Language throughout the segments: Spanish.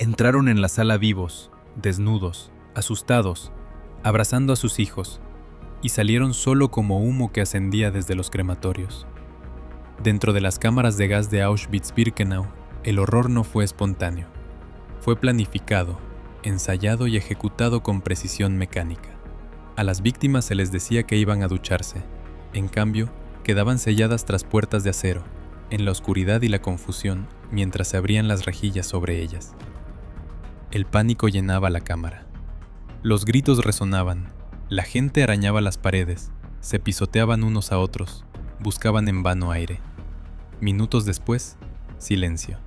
Entraron en la sala vivos, desnudos, asustados, abrazando a sus hijos, y salieron solo como humo que ascendía desde los crematorios. Dentro de las cámaras de gas de Auschwitz-Birkenau, el horror no fue espontáneo. Fue planificado, ensayado y ejecutado con precisión mecánica. A las víctimas se les decía que iban a ducharse. En cambio, quedaban selladas tras puertas de acero, en la oscuridad y la confusión, mientras se abrían las rejillas sobre ellas. El pánico llenaba la cámara. Los gritos resonaban, la gente arañaba las paredes, se pisoteaban unos a otros, buscaban en vano aire. Minutos después, silencio.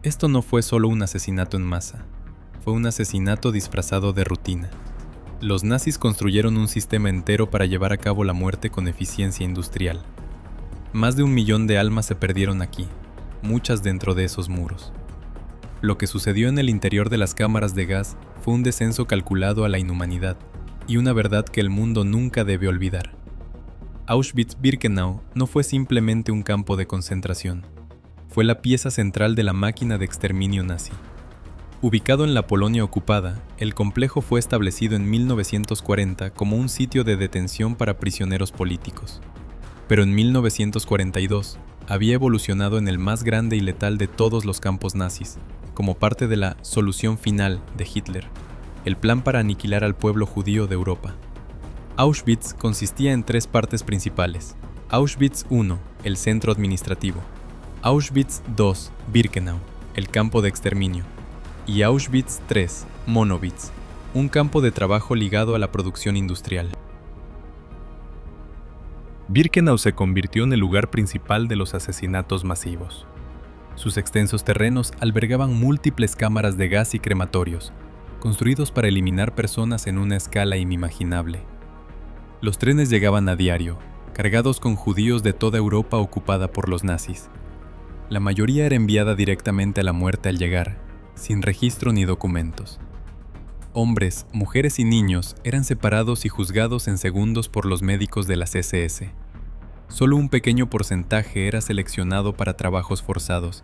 Esto no fue solo un asesinato en masa, fue un asesinato disfrazado de rutina. Los nazis construyeron un sistema entero para llevar a cabo la muerte con eficiencia industrial. Más de 1 millón de almas se perdieron aquí, muchas dentro de esos muros. Lo que sucedió en el interior de las cámaras de gas fue un descenso calculado a la inhumanidad y una verdad que el mundo nunca debe olvidar. Auschwitz-Birkenau no fue simplemente un campo de concentración, fue la pieza central de la máquina de exterminio nazi. Ubicado en la Polonia ocupada, el complejo fue establecido en 1940 como un sitio de detención para prisioneros políticos. Pero en 1942 había evolucionado en el más grande y letal de todos los campos nazis, como parte de la solución final de Hitler, el plan para aniquilar al pueblo judío de Europa. Auschwitz consistía en 3 partes principales. Auschwitz I, el centro administrativo. Auschwitz II, Birkenau, el campo de exterminio. Y Auschwitz III, Monowitz, un campo de trabajo ligado a la producción industrial. Birkenau se convirtió en el lugar principal de los asesinatos masivos. Sus extensos terrenos albergaban múltiples cámaras de gas y crematorios, construidos para eliminar personas en una escala inimaginable. Los trenes llegaban a diario, cargados con judíos de toda Europa ocupada por los nazis. La mayoría era enviada directamente a la muerte al llegar, sin registro ni documentos. Hombres, mujeres y niños eran separados y juzgados en segundos por los médicos de las SS. Solo un pequeño porcentaje era seleccionado para trabajos forzados.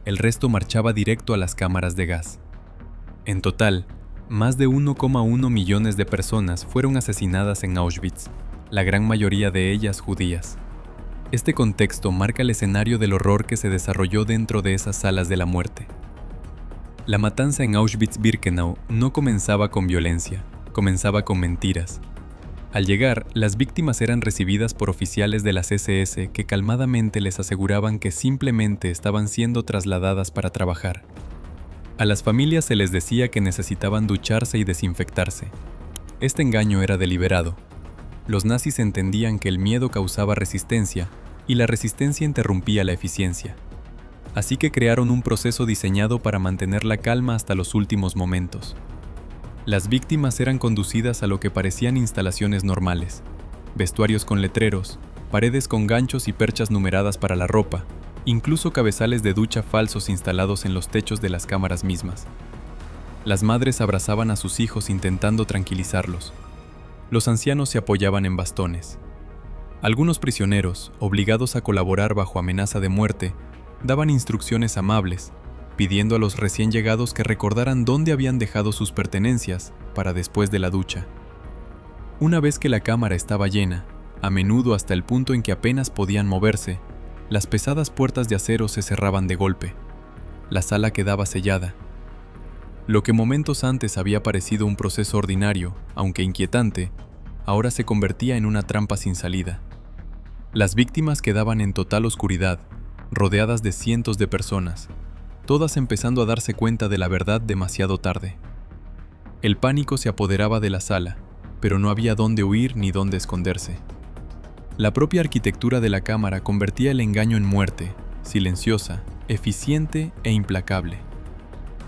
El resto marchaba directo a las cámaras de gas. En total, más de 1,1 millones de personas fueron asesinadas en Auschwitz, la gran mayoría de ellas judías. Este contexto marca el escenario del horror que se desarrolló dentro de esas salas de la muerte. La matanza en Auschwitz-Birkenau no comenzaba con violencia, comenzaba con mentiras. Al llegar, las víctimas eran recibidas por oficiales de las SS que calmadamente les aseguraban que simplemente estaban siendo trasladadas para trabajar. A las familias se les decía que necesitaban ducharse y desinfectarse. Este engaño era deliberado. Los nazis entendían que el miedo causaba resistencia y la resistencia interrumpía la eficiencia. Así que crearon un proceso diseñado para mantener la calma hasta los últimos momentos. Las víctimas eran conducidas a lo que parecían instalaciones normales: vestuarios con letreros, paredes con ganchos y perchas numeradas para la ropa, incluso cabezales de ducha falsos instalados en los techos de las cámaras mismas. Las madres abrazaban a sus hijos intentando tranquilizarlos. Los ancianos se apoyaban en bastones. Algunos prisioneros, obligados a colaborar bajo amenaza de muerte, daban instrucciones amables, pidiendo a los recién llegados que recordaran dónde habían dejado sus pertenencias para después de la ducha. Una vez que la cámara estaba llena, a menudo hasta el punto en que apenas podían moverse, las pesadas puertas de acero se cerraban de golpe. La sala quedaba sellada. Lo que momentos antes había parecido un proceso ordinario, aunque inquietante, ahora se convertía en una trampa sin salida. Las víctimas quedaban en total oscuridad, rodeadas de cientos de personas, todas empezando a darse cuenta de la verdad demasiado tarde. El pánico se apoderaba de la sala, pero no había dónde huir ni dónde esconderse. La propia arquitectura de la cámara convertía el engaño en muerte, silenciosa, eficiente e implacable.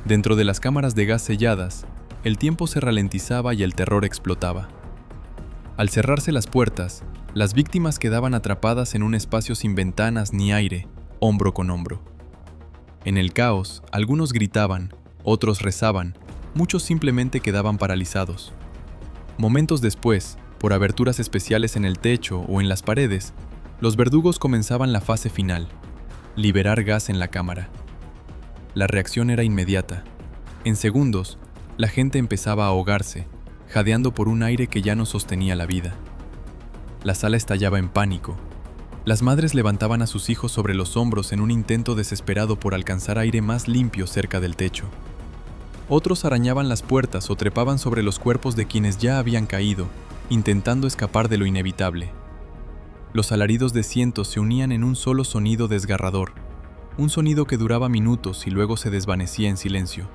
Dentro de las cámaras de gas selladas, el tiempo se ralentizaba y el terror explotaba. Al cerrarse las puertas, las víctimas quedaban atrapadas en un espacio sin ventanas ni aire, hombro con hombro. En el caos, algunos gritaban, otros rezaban, muchos simplemente quedaban paralizados. Momentos después, por aberturas especiales en el techo o en las paredes, los verdugos comenzaban la fase final: liberar gas en la cámara. La reacción era inmediata. En segundos, la gente empezaba a ahogarse, jadeando por un aire que ya no sostenía la vida. La sala estallaba en pánico. Las madres levantaban a sus hijos sobre los hombros en un intento desesperado por alcanzar aire más limpio cerca del techo. Otros arañaban las puertas o trepaban sobre los cuerpos de quienes ya habían caído, intentando escapar de lo inevitable. Los alaridos de cientos se unían en un solo sonido desgarrador, un sonido que duraba minutos y luego se desvanecía en silencio.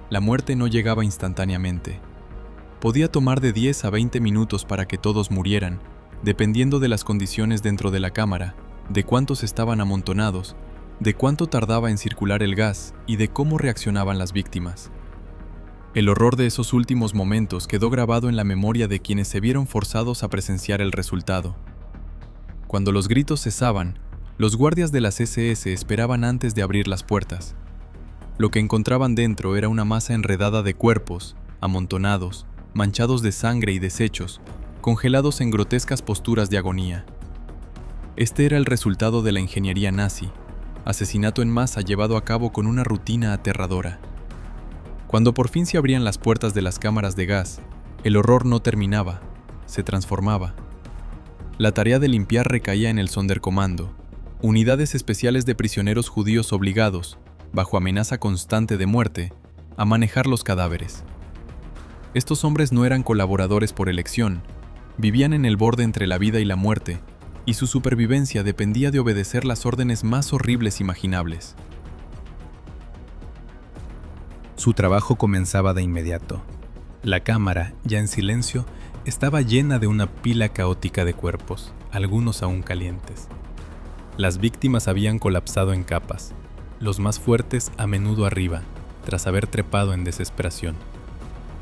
La muerte no llegaba instantáneamente. Podía tomar de 10 a 20 minutos para que todos murieran, dependiendo de las condiciones dentro de la cámara, de cuántos estaban amontonados, de cuánto tardaba en circular el gas y de cómo reaccionaban las víctimas. El horror de esos últimos momentos quedó grabado en la memoria de quienes se vieron forzados a presenciar el resultado. Cuando los gritos cesaban, los guardias de las SS esperaban antes de abrir las puertas. Lo que encontraban dentro era una masa enredada de cuerpos, amontonados, manchados de sangre y desechos, congelados en grotescas posturas de agonía. Este era el resultado de la ingeniería nazi, asesinato en masa llevado a cabo con una rutina aterradora. Cuando por fin se abrían las puertas de las cámaras de gas, el horror no terminaba, se transformaba. La tarea de limpiar recaía en el Sonderkommando, unidades especiales de prisioneros judíos obligados, bajo amenaza constante de muerte, a manejar los cadáveres. Estos hombres no eran colaboradores por elección, vivían en el borde entre la vida y la muerte, y su supervivencia dependía de obedecer las órdenes más horribles imaginables. Su trabajo comenzaba de inmediato. La cámara, ya en silencio, estaba llena de una pila caótica de cuerpos, algunos aún calientes. Las víctimas habían colapsado en capas, los más fuertes a menudo arriba, tras haber trepado en desesperación.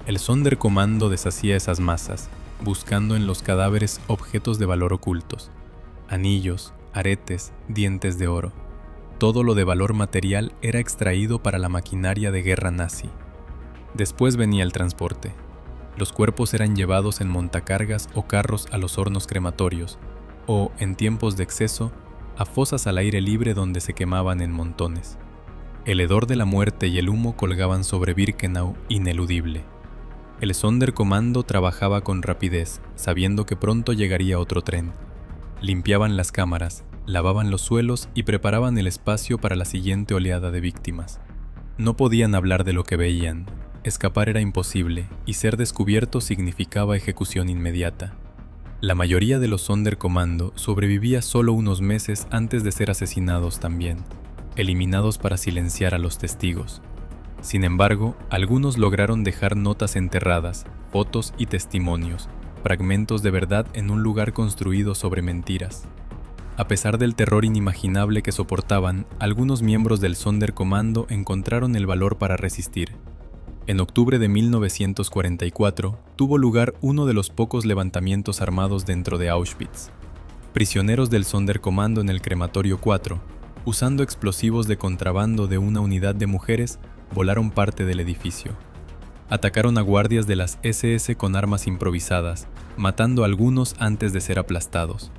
El Sonderkommando deshacía esas masas, buscando en los cadáveres objetos de valor ocultos: anillos, aretes, dientes de oro. Todo lo de valor material era extraído para la maquinaria de guerra nazi. Después venía el transporte. Los cuerpos eran llevados en montacargas o carros a los hornos crematorios, o, en tiempos de exceso, a fosas al aire libre donde se quemaban en montones. El hedor de la muerte y el humo colgaban sobre Birkenau ineludible. El Sonderkommando trabajaba con rapidez, sabiendo que pronto llegaría otro tren. Limpiaban las cámaras, lavaban los suelos y preparaban el espacio para la siguiente oleada de víctimas. No podían hablar de lo que veían. Escapar era imposible y ser descubierto significaba ejecución inmediata. La mayoría de los Sonderkommando sobrevivía solo unos meses antes de ser asesinados también, eliminados para silenciar a los testigos. Sin embargo, algunos lograron dejar notas enterradas, fotos y testimonios, fragmentos de verdad en un lugar construido sobre mentiras. A pesar del terror inimaginable que soportaban, algunos miembros del Sonderkommando encontraron el valor para resistir. En octubre de 1944 tuvo lugar uno de los pocos levantamientos armados dentro de Auschwitz. Prisioneros del Sonderkommando en el Crematorio 4, usando explosivos de contrabando de una unidad de mujeres, volaron parte del edificio. Atacaron a guardias de las SS con armas improvisadas, matando a algunos antes de ser aplastados.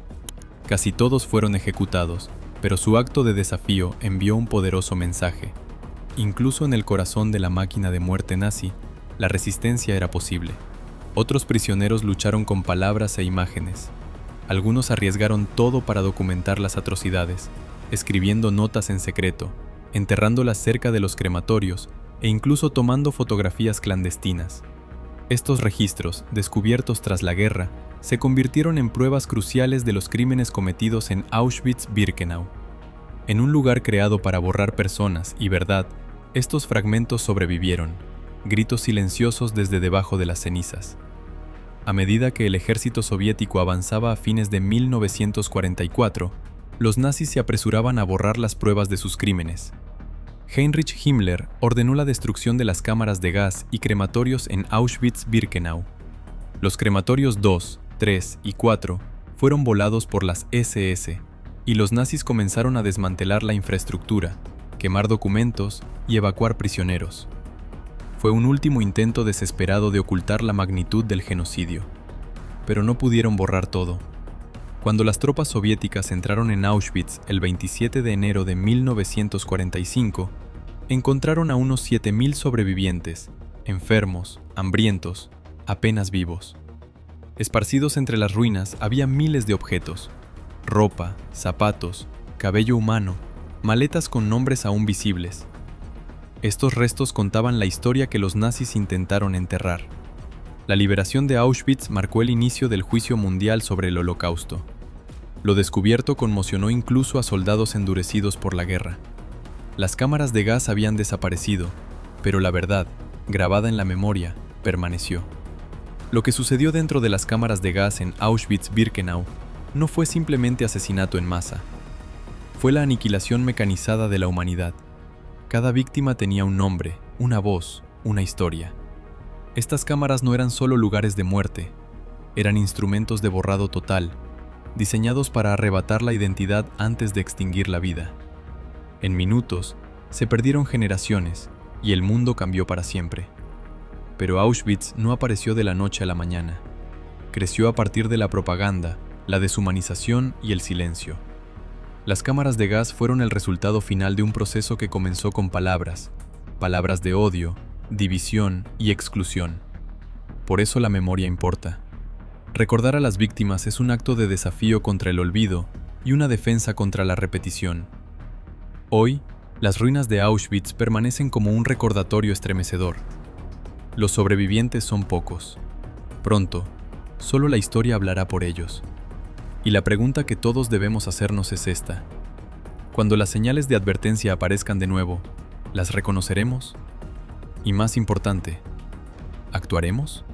Casi todos fueron ejecutados, pero su acto de desafío envió un poderoso mensaje. Incluso en el corazón de la máquina de muerte nazi, la resistencia era posible. Otros prisioneros lucharon con palabras e imágenes. Algunos arriesgaron todo para documentar las atrocidades, escribiendo notas en secreto, enterrándolas cerca de los crematorios e incluso tomando fotografías clandestinas. Estos registros, descubiertos tras la guerra, se convirtieron en pruebas cruciales de los crímenes cometidos en Auschwitz-Birkenau. En un lugar creado para borrar personas y verdad, estos fragmentos sobrevivieron, gritos silenciosos desde debajo de las cenizas. A medida que el ejército soviético avanzaba a fines de 1944, los nazis se apresuraban a borrar las pruebas de sus crímenes. Heinrich Himmler ordenó la destrucción de las cámaras de gas y crematorios en Auschwitz-Birkenau. Los crematorios 2, 3 y 4 fueron volados por las SS, y los nazis comenzaron a desmantelar la infraestructura, quemar documentos y evacuar prisioneros. Fue un último intento desesperado de ocultar la magnitud del genocidio, pero no pudieron borrar todo. Cuando las tropas soviéticas entraron en Auschwitz el 27 de enero de 1945, encontraron a unos 7.000 sobrevivientes, enfermos, hambrientos, apenas vivos. Esparcidos entre las ruinas había miles de objetos: ropa, zapatos, cabello humano, maletas con nombres aún visibles. Estos restos contaban la historia que los nazis intentaron enterrar. La liberación de Auschwitz marcó el inicio del juicio mundial sobre el Holocausto. Lo descubierto conmocionó incluso a soldados endurecidos por la guerra. Las cámaras de gas habían desaparecido, pero la verdad, grabada en la memoria, permaneció. Lo que sucedió dentro de las cámaras de gas en Auschwitz-Birkenau no fue simplemente asesinato en masa. Fue la aniquilación mecanizada de la humanidad. Cada víctima tenía un nombre, una voz, una historia. Estas cámaras no eran solo lugares de muerte, eran instrumentos de borrado total, diseñados para arrebatar la identidad antes de extinguir la vida. En minutos, se perdieron generaciones y el mundo cambió para siempre. Pero Auschwitz no apareció de la noche a la mañana. Creció a partir de la propaganda, la deshumanización y el silencio. Las cámaras de gas fueron el resultado final de un proceso que comenzó con palabras de odio, división y exclusión. Por eso la memoria importa. Recordar a las víctimas es un acto de desafío contra el olvido y una defensa contra la repetición. Hoy, las ruinas de Auschwitz permanecen como un recordatorio estremecedor. Los sobrevivientes son pocos. Pronto, solo la historia hablará por ellos. Y la pregunta que todos debemos hacernos es esta: cuando las señales de advertencia aparezcan de nuevo, ¿las reconoceremos? Y más importante, ¿actuaremos?